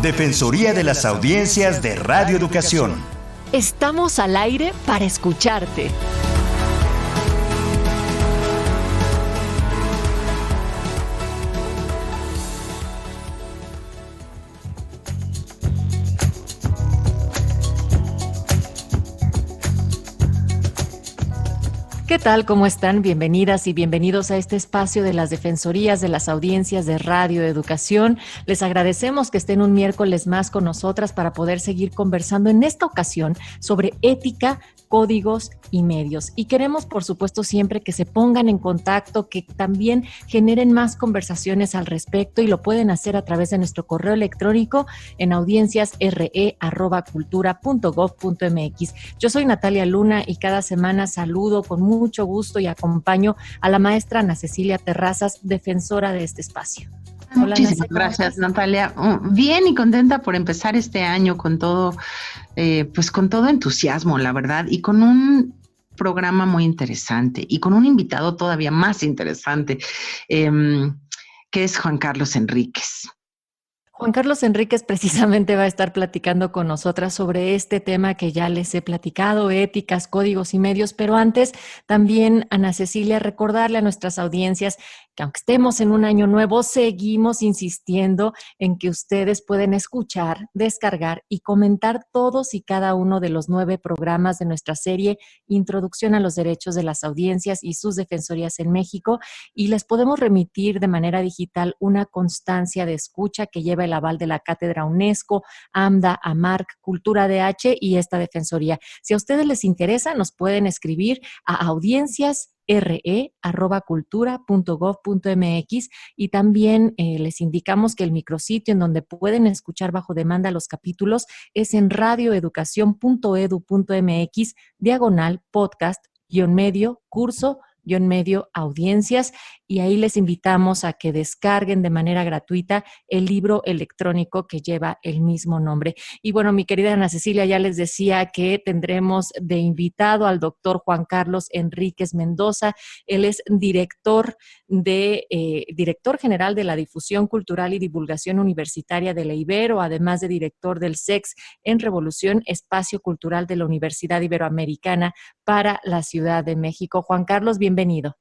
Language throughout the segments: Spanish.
Defensoría de las Audiencias de Radio Educación. Estamos al aire para escucharte. ¿Qué tal? ¿Cómo están? Bienvenidas y bienvenidos a este espacio de las Defensorías de las Audiencias de Radio Educación. Les agradecemos que estén un miércoles más con nosotras para poder seguir conversando en esta ocasión sobre ética, códigos y medios. Y queremos, por supuesto, siempre que se pongan en contacto, que también generen más conversaciones al respecto y lo pueden hacer a través de nuestro correo electrónico en audienciasre@cultura.gov.mx. Yo soy Natalia Luna y cada semana saludo con mucho gusto y acompaño a la maestra Ana Cecilia Terrazas, defensora de este espacio. Hola, muchísimas gracias, Natalia. Bien y contenta por empezar este año con todo, pues con todo entusiasmo, la verdad, y con un programa muy interesante y con un invitado todavía más interesante, que es Juan Carlos Enríquez. Juan Carlos Enríquez precisamente va a estar platicando con nosotras sobre este tema que ya les he platicado, éticas, códigos y medios, pero antes también, Ana Cecilia, recordarle a nuestras audiencias que aunque estemos en un año nuevo, seguimos insistiendo en que ustedes pueden escuchar, descargar y comentar todos y cada uno de los 9 programas de nuestra serie Introducción a los Derechos de las Audiencias y sus Defensorías en México, y les podemos remitir de manera digital una constancia de escucha que lleva el aval de la Cátedra UNESCO, AMDA, AMARC, Cultura DH y esta Defensoría. Si a ustedes les interesa, nos pueden escribir a audienciasre@cultura.gov.mx y también les indicamos que el micrositio en donde pueden escuchar bajo demanda los capítulos es en radioeducacion.edu.mx/podcast-medio curso-medio audiencias, y ahí les invitamos a que descarguen de manera gratuita el libro electrónico que lleva el mismo nombre. Y bueno, mi querida Ana Cecilia, ya les decía que tendremos de invitado al doctor Juan Carlos Enríquez Mendoza. Él es director general de la Difusión Cultural y Divulgación Universitaria de la Ibero, además de director del SEX en Revolución, Espacio Cultural de la Universidad Iberoamericana para la Ciudad de México. Juan Carlos, bienvenido.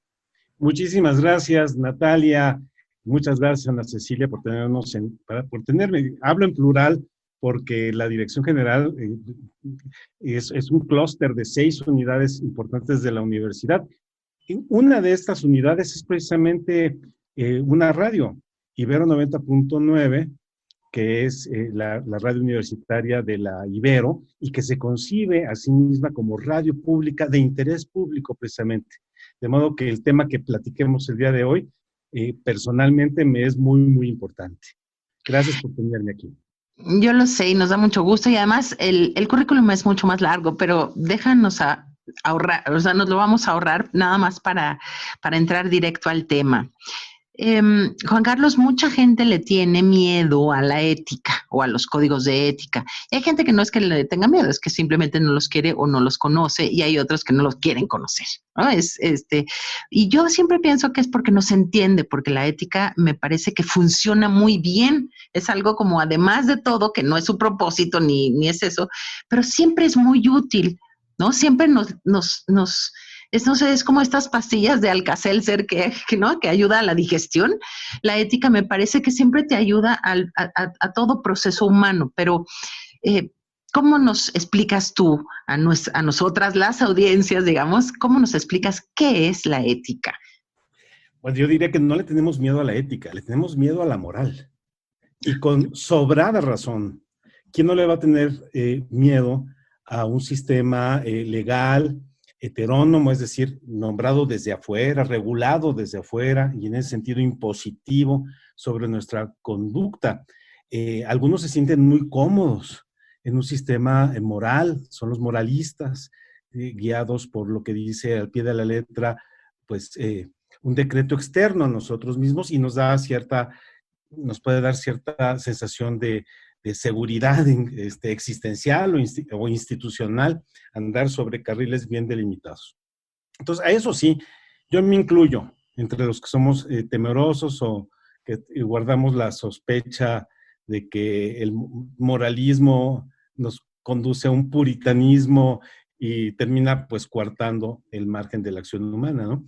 Muchísimas gracias, Natalia. Muchas gracias, Ana Cecilia, por tenerme. Hablo en plural porque la Dirección General es un clúster de 6 unidades importantes de la universidad. Una de estas unidades es precisamente una radio, Ibero 90.9, que es la radio universitaria de la Ibero y que se concibe a sí misma como radio pública de interés público precisamente. De modo que el tema que platiquemos el día de hoy, personalmente me es muy, muy importante. Gracias por tenerme aquí. Yo lo sé y nos da mucho gusto y además el currículum es mucho más largo, pero déjanos ahorrar, o sea, nos lo vamos a ahorrar nada más para entrar directo al tema. Juan Carlos, mucha gente le tiene miedo a la ética o a los códigos de ética. Y hay gente que no es que le tenga miedo, es que simplemente no los quiere o no los conoce, y hay otros que no los quieren conocer, ¿no? Y yo siempre pienso que es porque no se entiende, porque la ética me parece que funciona muy bien. Es algo como, además de todo, que no es su propósito ni es eso, pero siempre es muy útil, ¿no? Siempre es como estas pastillas de Alka-Seltzer que ayuda a la digestión. La ética me parece que siempre te ayuda a todo proceso humano, pero ¿cómo nos explicas tú a nosotras, las audiencias, digamos, cómo nos explicas qué es la ética? Pues yo diría que no le tenemos miedo a la ética, le tenemos miedo a la moral. Y con sobrada razón. ¿Quién no le va a tener miedo a un sistema legal, heterónomo, es decir, nombrado desde afuera, regulado desde afuera y en ese sentido impositivo sobre nuestra conducta? Algunos se sienten muy cómodos en un sistema moral, son los moralistas, guiados por lo que dice al pie de la letra, pues un decreto externo a nosotros mismos y nos puede dar cierta sensación de seguridad existencial o institucional, andar sobre carriles bien delimitados. Entonces, a eso sí, yo me incluyo entre los que somos temerosos o que guardamos la sospecha de que el moralismo nos conduce a un puritanismo y termina pues coartando el margen de la acción humana, ¿no?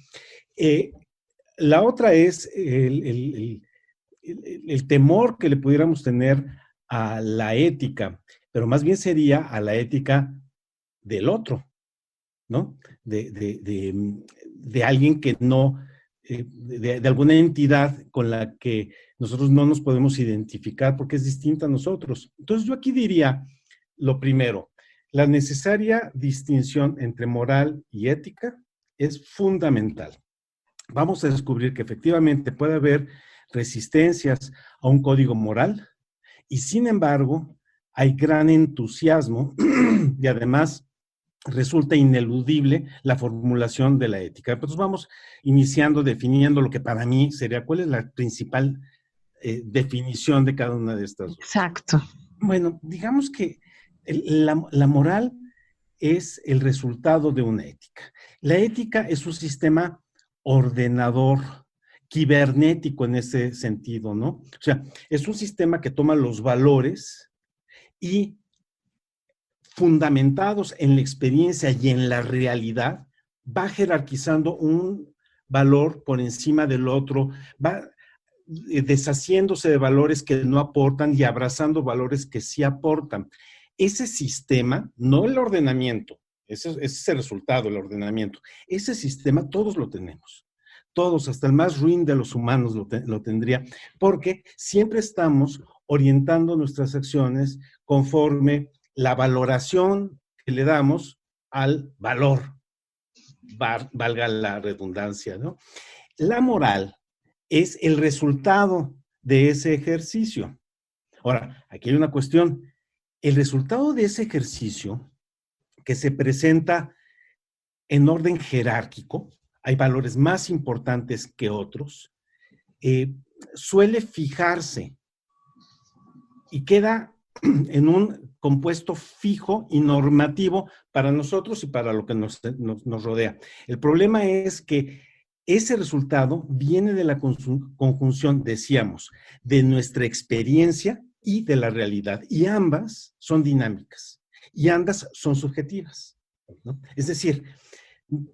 La otra es el temor que le pudiéramos tener a la ética, pero más bien sería a la ética del otro, ¿no? De alguien que no, de alguna entidad con la que nosotros no nos podemos identificar porque es distinta a nosotros. Entonces yo aquí diría, lo primero, la necesaria distinción entre moral y ética es fundamental. Vamos a descubrir que efectivamente puede haber resistencias a un código moral y sin embargo hay gran entusiasmo y además resulta ineludible la formulación de la ética. Entonces vamos iniciando, definiendo lo que para mí sería, ¿cuál es la principal definición de cada una de estas dos? Exacto. Bueno, digamos que la moral es el resultado de una ética. La ética es un sistema ordenador, cibernético en ese sentido, ¿no? O sea, es un sistema que toma los valores y fundamentados en la experiencia y en la realidad, va jerarquizando un valor por encima del otro, va deshaciéndose de valores que no aportan y abrazando valores que sí aportan. Ese sistema, no el ordenamiento, ese es el resultado, el ordenamiento. Ese sistema todos lo tenemos. Todos, hasta el más ruin de los humanos lo tendría, porque siempre estamos orientando nuestras acciones conforme la valoración que le damos al valor, valga la redundancia, ¿no? La moral es el resultado de ese ejercicio. Ahora, aquí hay una cuestión. El resultado de ese ejercicio que se presenta en orden jerárquico, hay valores más importantes que otros, suele fijarse y queda en un compuesto fijo y normativo para nosotros y para lo que nos rodea. El problema es que ese resultado viene de la conjunción, decíamos, de nuestra experiencia y de la realidad. Y ambas son dinámicas y ambas son subjetivas, ¿no? Es decir,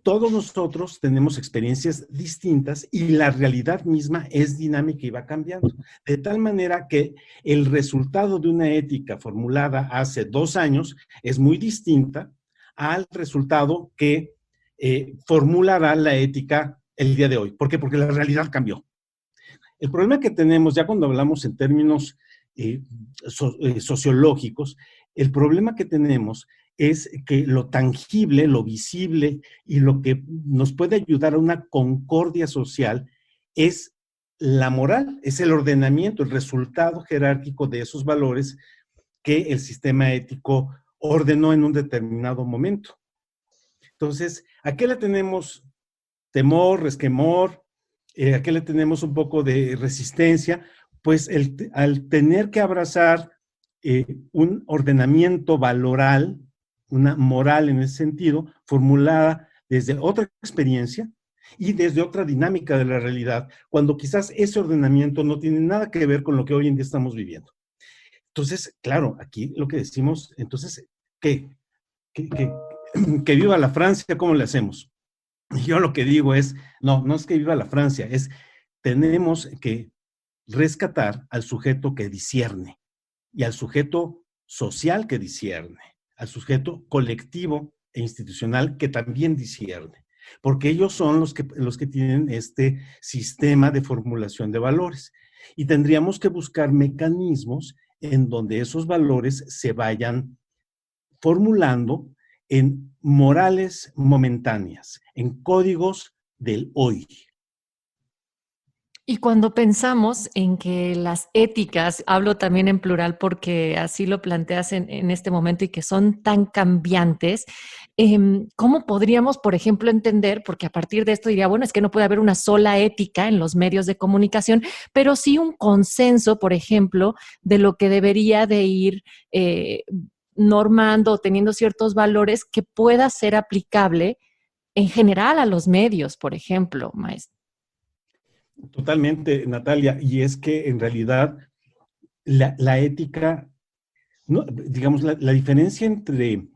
todos nosotros tenemos experiencias distintas y la realidad misma es dinámica y va cambiando. De tal manera que el resultado de una ética formulada hace 2 años es muy distinta al resultado que formulará la ética el día de hoy. ¿Por qué? Porque la realidad cambió. El problema que tenemos, ya cuando hablamos en términos sociológicos, el problema que tenemos es que lo tangible, lo visible y lo que nos puede ayudar a una concordia social es la moral, es el ordenamiento, el resultado jerárquico de esos valores que el sistema ético ordenó en un determinado momento. Entonces, ¿a qué le tenemos temor, resquemor? ¿A qué le tenemos un poco de resistencia? Pues al tener que abrazar un ordenamiento valoral, una moral en ese sentido, formulada desde otra experiencia y desde otra dinámica de la realidad, cuando quizás ese ordenamiento no tiene nada que ver con lo que hoy en día estamos viviendo. Entonces, claro, aquí lo que decimos, entonces, que viva la Francia, ¿cómo le hacemos? Yo lo que digo es, no es que viva la Francia, es tenemos que rescatar al sujeto que discierne y al sujeto social que discierne, al sujeto colectivo e institucional que también discierne, porque ellos son los que tienen este sistema de formulación de valores y tendríamos que buscar mecanismos en donde esos valores se vayan formulando en morales momentáneas, en códigos del hoy. Y cuando pensamos en que las éticas, hablo también en plural porque así lo planteas en este momento y que son tan cambiantes, ¿cómo podríamos, por ejemplo, entender, porque a partir de esto diría, bueno, es que no puede haber una sola ética en los medios de comunicación, pero sí un consenso, por ejemplo, de lo que debería de ir normando o teniendo ciertos valores que pueda ser aplicable en general a los medios, por ejemplo, maestro? Totalmente, Natalia, y es que en realidad la ética, no, digamos, la diferencia entre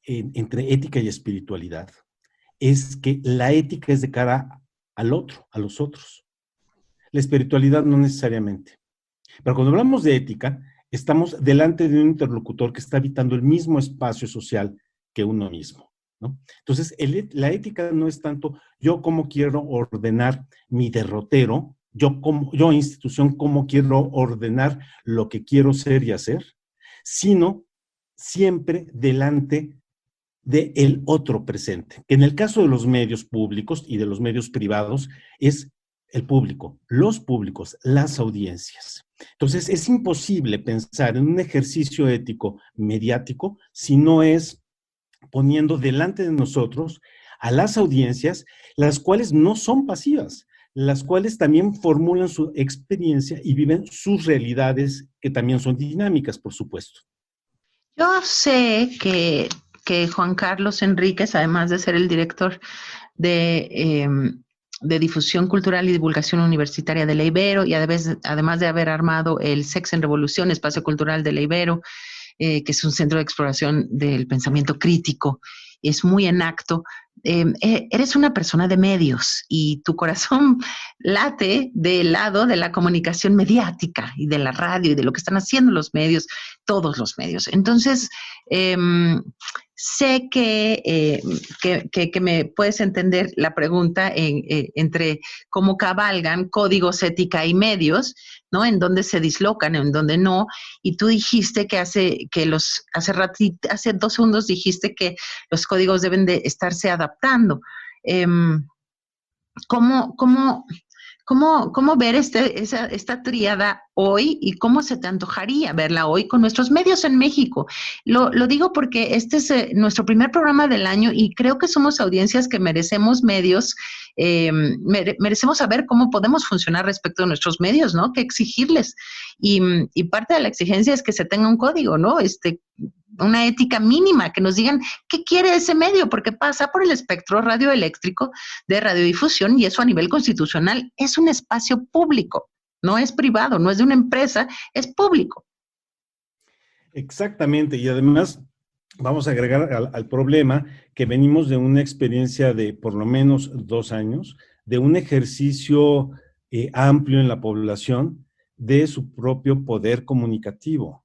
ética y espiritualidad es que la ética es de cara al otro, a los otros. La espiritualidad no necesariamente. Pero cuando hablamos de ética, estamos delante de un interlocutor que está habitando el mismo espacio social que uno mismo, ¿no? Entonces, la ética no es tanto yo cómo quiero ordenar mi derrotero, yo institución, cómo quiero ordenar lo que quiero ser y hacer, sino siempre delante del otro presente, que en el caso de los medios públicos y de los medios privados es el público, los públicos, las audiencias. Entonces, es imposible pensar en un ejercicio ético mediático si no es poniendo delante de nosotros a las audiencias, las cuales no son pasivas, las cuales también formulan su experiencia y viven sus realidades, que también son dinámicas, por supuesto. Yo sé que Juan Carlos Enríquez, además de ser el director de difusión cultural y divulgación universitaria de la Ibero, y además de haber armado el Sex en Revolución, espacio cultural de la Ibero, que es un centro de exploración del pensamiento crítico, es muy en acto. Eres una persona de medios y tu corazón late del lado de la comunicación mediática y de la radio y de lo que están haciendo los medios, todos los medios. Entonces, sé que me puedes entender la pregunta entre cómo cabalgan códigos, ética y medios, ¿no? En dónde se dislocan, en dónde no. Y tú dijiste que hace 2 segundos dijiste que los códigos deben de estarse adaptando. ¿Cómo ver esta tríada hoy y cómo se te antojaría verla hoy con nuestros medios en México? Lo digo porque este es nuestro primer programa del año y creo que somos audiencias que merecemos medios, merecemos saber cómo podemos funcionar respecto a nuestros medios, ¿no? Que exigirles. Y parte de la exigencia es que se tenga un código, ¿no? Una ética mínima, que nos digan qué quiere ese medio, porque pasa por el espectro radioeléctrico de radiodifusión y eso a nivel constitucional es un espacio público, no es privado, no es de una empresa, es público. Exactamente, y además vamos a agregar al problema que venimos de una experiencia de por lo menos 2 años, de un ejercicio amplio en la población de su propio poder comunicativo.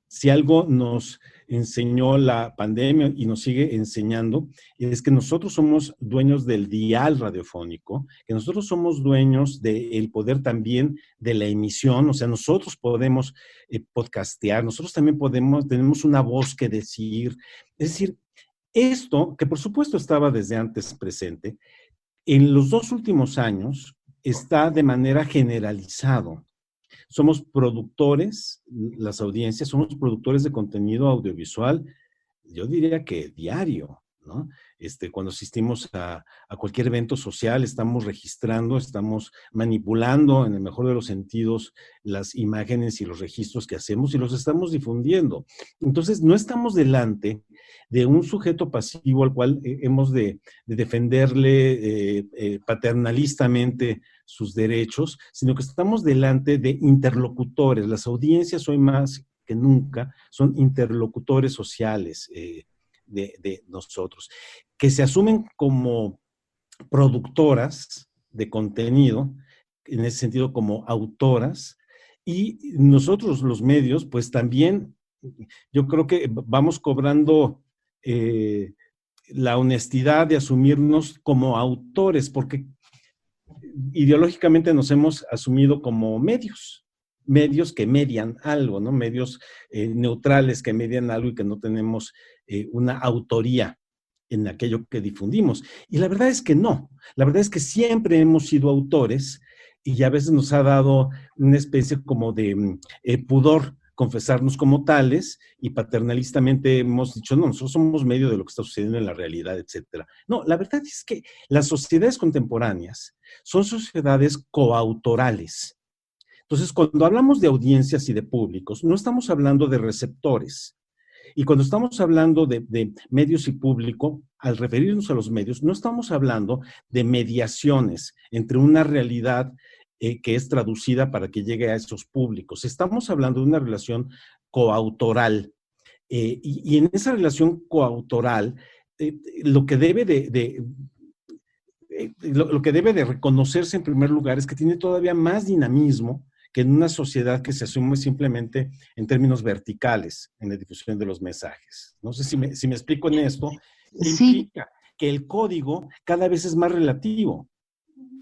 Si algo nos enseñó la pandemia y nos sigue enseñando, es que nosotros somos dueños del dial radiofónico, que nosotros somos dueños del poder también de la emisión, o sea, nosotros podemos podcastear, nosotros también tenemos una voz que decir. Es decir, esto, que por supuesto estaba desde antes presente, en los 2 últimos años está de manera generalizado. Somos productores, las audiencias, somos productores de contenido audiovisual, yo diría que diario, ¿no? Cuando asistimos a cualquier evento social, estamos registrando, estamos manipulando, en el mejor de los sentidos, las imágenes y los registros que hacemos y los estamos difundiendo. Entonces, no estamos delante de un sujeto pasivo al cual hemos de defenderle paternalistamente sus derechos, sino que estamos delante de interlocutores. Las audiencias hoy más que nunca son interlocutores sociales de nosotros, que se asumen como productoras de contenido, en ese sentido como autoras, y nosotros los medios, pues también, yo creo que vamos cobrando la honestidad de asumirnos como autores, porque ideológicamente nos hemos asumido como medios que median algo, ¿no? Medios neutrales que median algo y que no tenemos una autoría en aquello que difundimos. Y la verdad es que no. La verdad es que siempre hemos sido autores y a veces nos ha dado una especie como de pudor confesarnos como tales y paternalistamente hemos dicho, no, nosotros somos medio de lo que está sucediendo en la realidad, etcétera. No, la verdad es que las sociedades contemporáneas son sociedades coautorales. Entonces, cuando hablamos de audiencias y de públicos, no estamos hablando de receptores. Y cuando estamos hablando de medios y público, al referirnos a los medios, no estamos hablando de mediaciones entre una realidad que es traducida para que llegue a esos públicos. Estamos hablando de una relación coautoral, y en esa relación coautoral, lo que debe de reconocerse en primer lugar es que tiene todavía más dinamismo que en una sociedad que se asume simplemente en términos verticales en la difusión de los mensajes. No sé si me explico en esto. Sí. Implica que el código cada vez es más relativo,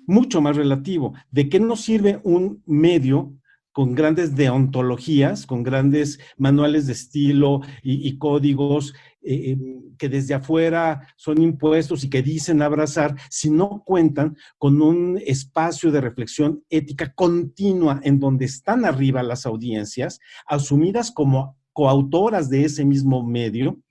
mucho más relativo. ¿De qué nos sirve un medio con grandes deontologías, con grandes manuales de estilo y códigos que desde afuera son impuestos y que dicen abrazar, si no cuentan con un espacio de reflexión ética continua en donde están arriba las audiencias, asumidas como coautoras de ese mismo medio,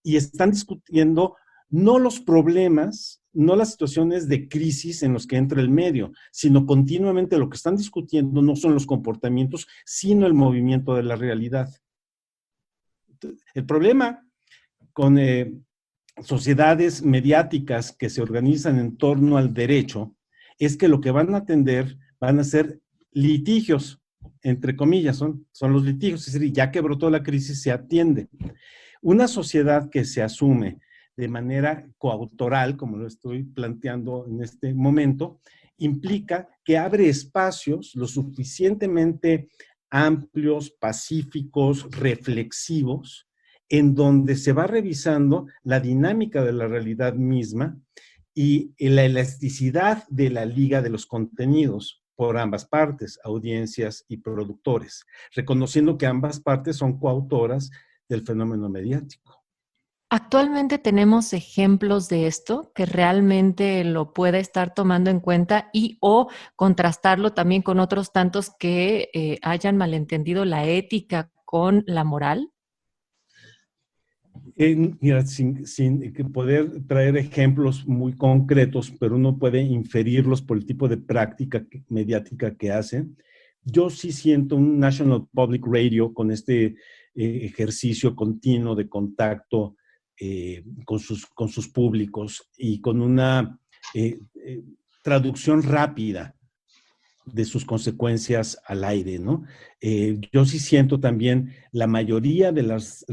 y están discutiendo no los problemas, no las situaciones de crisis en los que entra el medio, sino continuamente lo que están discutiendo no son los comportamientos, sino el movimiento de la realidad. El problema con sociedades mediáticas que se organizan en torno al derecho es que lo que van a atender van a ser litigios, entre comillas, son los litigios, es decir, ya que brotó la crisis, se atiende. Una sociedad que se asume de manera coautoral, como lo estoy planteando en este momento, implica que abre espacios lo suficientemente amplios, pacíficos, reflexivos, en donde se va revisando la dinámica de la realidad misma y la elasticidad de la liga de los contenidos por ambas partes, audiencias y productores, reconociendo que ambas partes son coautoras del fenómeno mediático. ¿Actualmente tenemos ejemplos de esto que realmente lo pueda estar tomando en cuenta y o contrastarlo también con otros tantos que hayan malentendido la ética con la moral? Mira, sin poder traer ejemplos muy concretos, pero uno puede inferirlos por el tipo de práctica mediática que hacen. Yo sí siento un National Public Radio con este ejercicio continuo de contacto con sus públicos y con una traducción rápida de sus consecuencias al aire, ¿no? Yo sí siento también la mayoría de las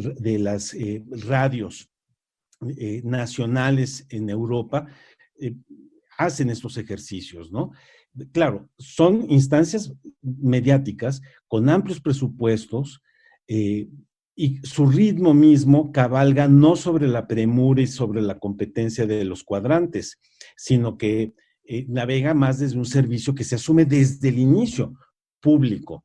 radios nacionales en Europa hacen estos ejercicios, ¿no? Claro, son instancias mediáticas con amplios presupuestos, y su ritmo mismo cabalga no sobre la premura y sobre la competencia de los cuadrantes, sino que navega más desde un servicio que se asume desde el inicio público.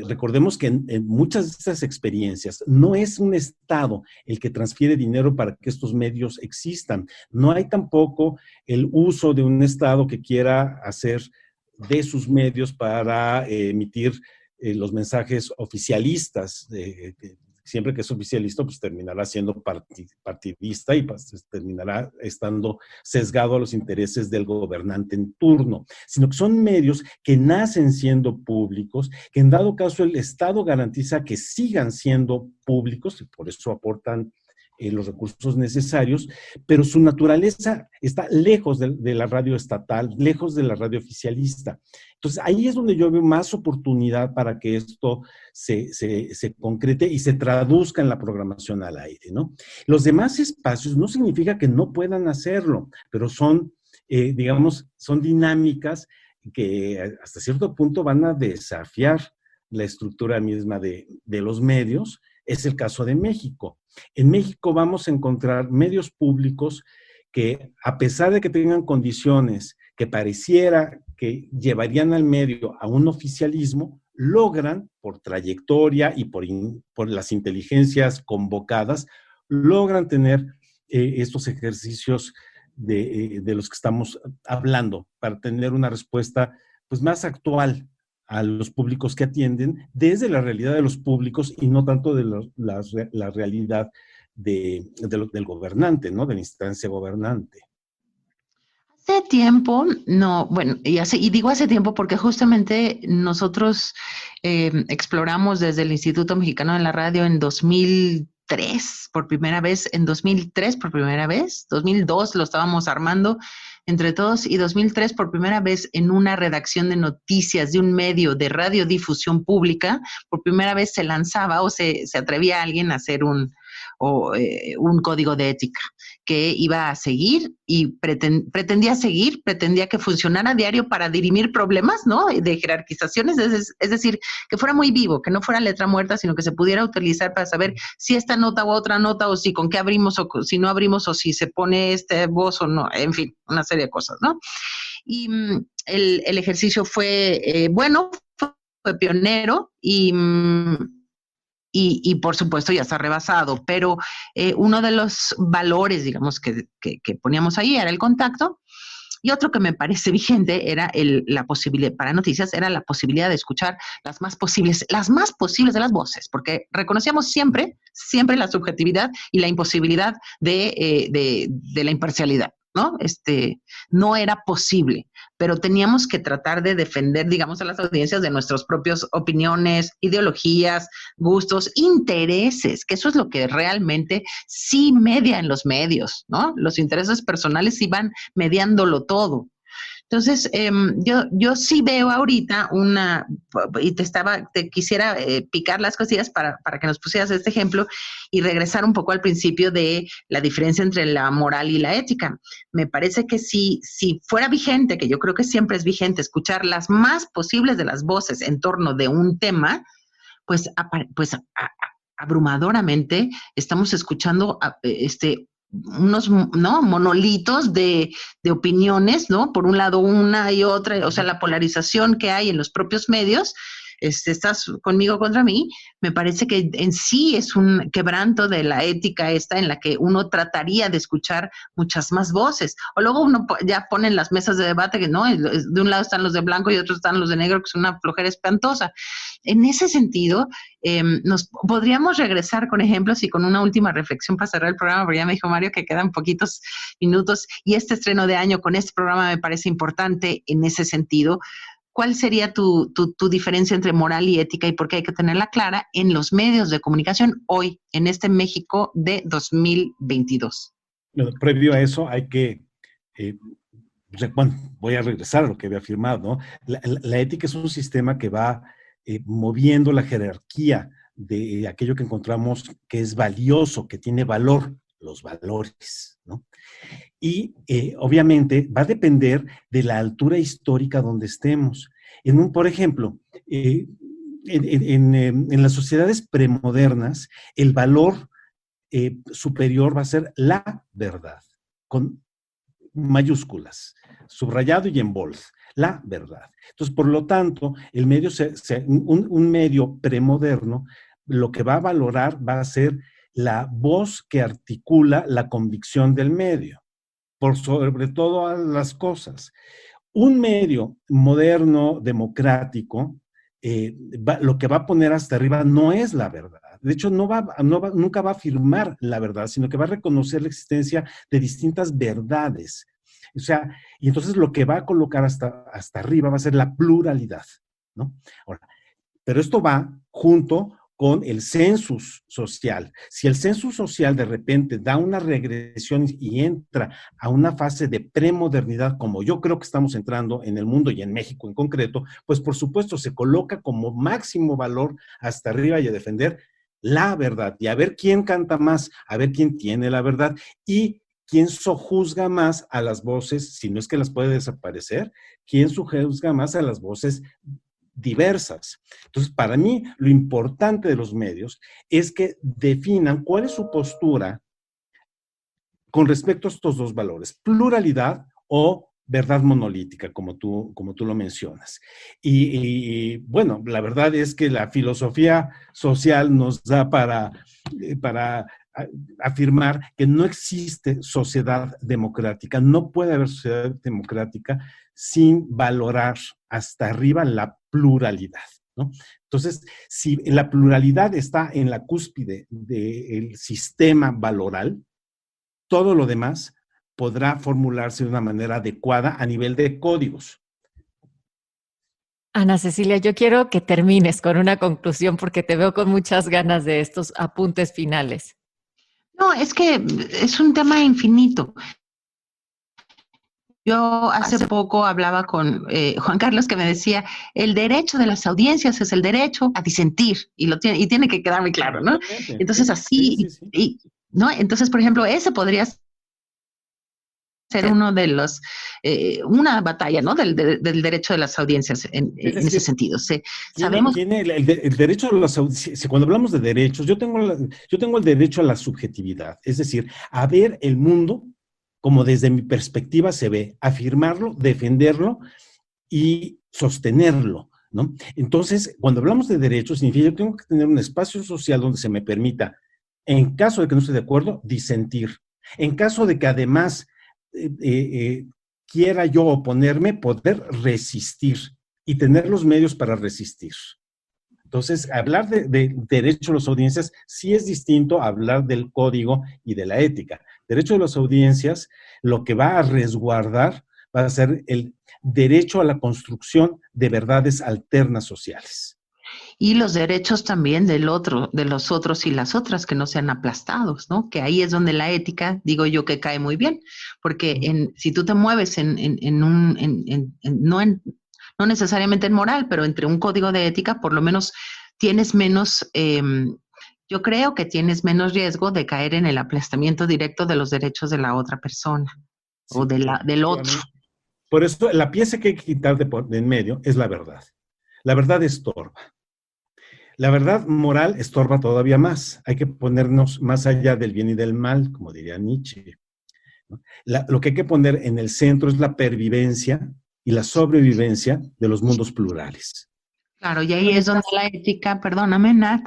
Recordemos que en muchas de estas experiencias no es un Estado el que transfiere dinero para que estos medios existan. No hay tampoco el uso de un Estado que quiera hacer de sus medios para emitir los mensajes oficialistas. Siempre que es oficialista, pues terminará siendo partidista y pues, terminará estando sesgado a los intereses del gobernante en turno, sino que son medios que nacen siendo públicos, que en dado caso el Estado garantiza que sigan siendo públicos y por eso aportan los recursos necesarios, pero su naturaleza está lejos de la radio estatal, lejos de la radio oficialista. Entonces, ahí es donde yo veo más oportunidad para que esto se concrete y se traduzca en la programación al aire, ¿no? Los demás espacios no significa que no puedan hacerlo, pero son, digamos, son dinámicas que hasta cierto punto van a desafiar la estructura misma de los medios. Es el caso de México. En México vamos a encontrar medios públicos que, a pesar de que tengan condiciones que pareciera que llevarían al medio a un oficialismo, logran, por trayectoria y por las inteligencias convocadas, logran tener estos ejercicios de los que estamos hablando para tener una respuesta pues, más actual a los públicos que atienden desde la realidad de los públicos y no tanto de la realidad del gobernante, ¿no? De la instancia gobernante. Hace tiempo, no, bueno, y digo hace tiempo porque justamente nosotros exploramos desde el Instituto Mexicano de la Radio en 2013, 2003 por primera vez, en 2003 por primera vez, 2002 lo estábamos armando entre todos y 2003 por primera vez en una redacción de noticias de un medio de radiodifusión pública, por primera vez se lanzaba o se atrevía a alguien a hacer un código de ética que iba a seguir y pretendía que funcionara a diario para dirimir problemas, ¿no? De jerarquizaciones, es decir, que fuera muy vivo, que no fuera letra muerta, sino que se pudiera utilizar para saber si esta nota u otra nota, o si con qué abrimos, o si no abrimos, o si se pone este voz o no, en fin, una serie de cosas, ¿no? Y el ejercicio fue bueno, fue pionero y por supuesto ya está rebasado, pero uno de los valores, digamos, que poníamos ahí era el contacto, y otro que me parece vigente era la posibilidad, para noticias, era la posibilidad de escuchar las más posibles de las voces, porque reconocíamos siempre la subjetividad y la imposibilidad de la imparcialidad, ¿no? No era posible, pero teníamos que tratar de defender, digamos, a las audiencias de nuestras propias opiniones, ideologías, gustos, intereses, que eso es lo que realmente sí media en los medios, ¿no? Los intereses personales sí van mediándolo todo. Entonces, yo sí veo ahorita y te quisiera picar las cosillas para que nos pusieras este ejemplo y regresar un poco al principio de la diferencia entre la moral y la ética. Me parece que si fuera vigente, que yo creo que siempre es vigente, escuchar las más posibles de las voces en torno de un tema, pues abrumadoramente estamos escuchando unos, ¿no?, monolitos de opiniones, ¿no? Por un lado una y otra, o sea, la polarización que hay en los propios medios, estás conmigo contra mí, me parece que en sí es un quebranto de la ética esta en la que uno trataría de escuchar muchas más voces. O luego uno ya pone en las mesas de debate que no, de un lado están los de blanco y de otro están los de negro, que es una flojera espantosa. En ese sentido, nos podríamos regresar con ejemplos y con una última reflexión para cerrar el programa, porque ya me dijo Mario que quedan poquitos minutos y este estreno de año con este programa me parece importante en ese sentido. ¿Cuál sería tu diferencia entre moral y ética y por qué hay que tenerla clara en los medios de comunicación hoy, en este México de 2022? Bueno, previo a eso hay que, bueno, voy a regresar a lo que había afirmado, ¿no? La ética es un sistema que va moviendo la jerarquía de aquello que encontramos que es valioso, que tiene valor, los valores, ¿no? Y obviamente va a depender de la altura histórica donde estemos. Por ejemplo, en las sociedades premodernas, el valor superior va a ser la verdad, con mayúsculas, subrayado y en bold, la verdad. Entonces, por lo tanto, el medio un medio premoderno, lo que va a valorar va a ser la voz que articula la convicción del medio, por sobre todas las cosas. Un medio moderno, democrático, lo que va a poner hasta arriba no es la verdad. De hecho, nunca va a afirmar la verdad, sino que va a reconocer la existencia de distintas verdades. O sea, y entonces lo que va a colocar hasta arriba va a ser la pluralidad, ¿no? Ahora, pero esto va junto con el census social. Si el census social de repente da una regresión y entra a una fase de premodernidad, como yo creo que estamos entrando en el mundo y en México en concreto, pues por supuesto se coloca como máximo valor hasta arriba y a defender la verdad, y a ver quién canta más, a ver quién tiene la verdad, y quién sojuzga más a las voces, si no es que las puede desaparecer, quién sojuzga más a las voces diversas. Entonces, para mí, lo importante de los medios es que definan cuál es su postura con respecto a estos dos valores, pluralidad o verdad monolítica, como tú lo mencionas. Y bueno, la verdad es que la filosofía social nos da para afirmar que no existe sociedad democrática, no puede haber sociedad democrática sin valorar hasta arriba la pluralidad, ¿no? Entonces, si la pluralidad está en la cúspide del sistema valoral, todo lo demás podrá formularse de una manera adecuada a nivel de códigos. Ana Cecilia, yo quiero que termines con una conclusión porque te veo con muchas ganas de estos apuntes finales. No, es que es un tema infinito. Yo hace poco hablaba con Juan Carlos, que me decía, el derecho de las audiencias es el derecho a disentir, y tiene que quedar muy claro, ¿no? Entonces así, ¿no? Entonces, por ejemplo, ese podría ser uno de los, una batalla, ¿no? Del derecho de las audiencias en ese sentido. Sabemos. Tiene el derecho a las audiencias. Cuando hablamos de derechos, yo tengo el derecho a la subjetividad, es decir, a ver el mundo como desde mi perspectiva se ve, afirmarlo, defenderlo y sostenerlo, ¿no? Entonces, cuando hablamos de derechos, significa que yo tengo que tener un espacio social donde se me permita, en caso de que no esté de acuerdo, disentir. En caso de que además quiera yo oponerme, poder resistir y tener los medios para resistir. Entonces, hablar de derecho a las audiencias sí es distinto a hablar del código y de la ética. Derecho a las audiencias, lo que va a resguardar va a ser el derecho a la construcción de verdades alternas sociales. Y los derechos también de los otros y las otras que no sean aplastados, ¿no? Que ahí es donde la ética, digo yo, que cae muy bien, porque si tú te mueves no necesariamente en moral, pero entre un código de ética, por lo menos tienes menos, yo creo que tienes menos riesgo de caer en el aplastamiento directo de los derechos de la otra persona, sí, o del otro. Por eso la pieza que hay que quitar de en medio es la verdad. La verdad estorba. La verdad moral estorba todavía más. Hay que ponernos más allá del bien y del mal, como diría Nietzsche. Lo que hay que poner en el centro es la pervivencia y la sobrevivencia de los mundos plurales. Claro, y ahí es donde la ética, perdóname, Nat,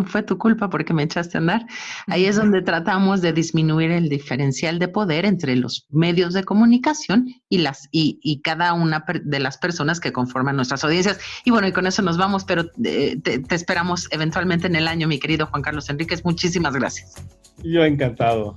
fue tu culpa porque me echaste a andar. Ahí es donde tratamos de disminuir el diferencial de poder entre los medios de comunicación y cada una de las personas que conforman nuestras audiencias. Y bueno, y con eso nos vamos, pero te esperamos eventualmente en el año, mi querido Juan Carlos Enríquez. Muchísimas gracias. Yo encantado.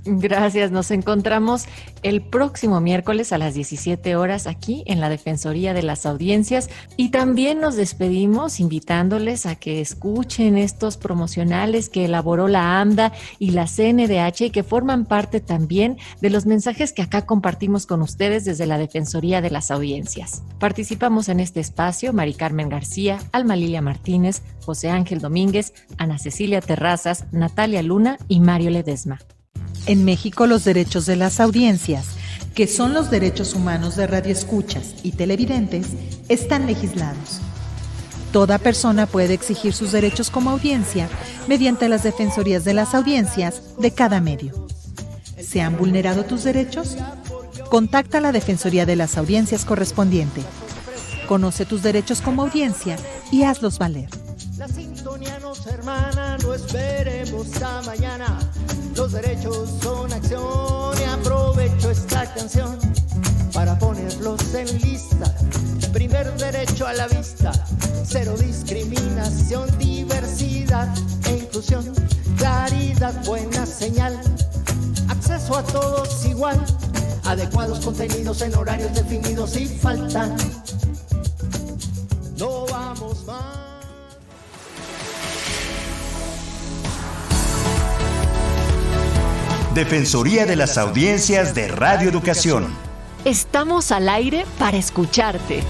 Gracias, nos encontramos el próximo miércoles a las 17 horas aquí en la Defensoría de las Audiencias, y también nos despedimos invitándoles a que escuchen estos promocionales que elaboró la AMDA y la CNDH y que forman parte también de los mensajes que acá compartimos con ustedes desde la Defensoría de las Audiencias. Participamos en este espacio Mari Carmen García, Alma Lilia Martínez, José Ángel Domínguez, Ana Cecilia Terrazas, Natalia Luna y Mario Ledesma. En México, los derechos de las audiencias, que son los derechos humanos de radioescuchas y televidentes, están legislados. Toda persona puede exigir sus derechos como audiencia mediante las defensorías de las audiencias de cada medio. ¿Se han vulnerado tus derechos? Contacta a la Defensoría de las Audiencias correspondiente. Conoce tus derechos como audiencia y hazlos valer. La sintonía nos hermana, no esperemos a mañana. Los derechos son acción y aprovecho esta canción para ponerlos en lista. Primer derecho a la vista, cero discriminación, diversidad e inclusión, claridad, buena señal, acceso a todos igual, adecuados contenidos en horarios definidos y faltan. No vamos más. Defensoría de las Audiencias de Radio Educación. Estamos al aire para escucharte.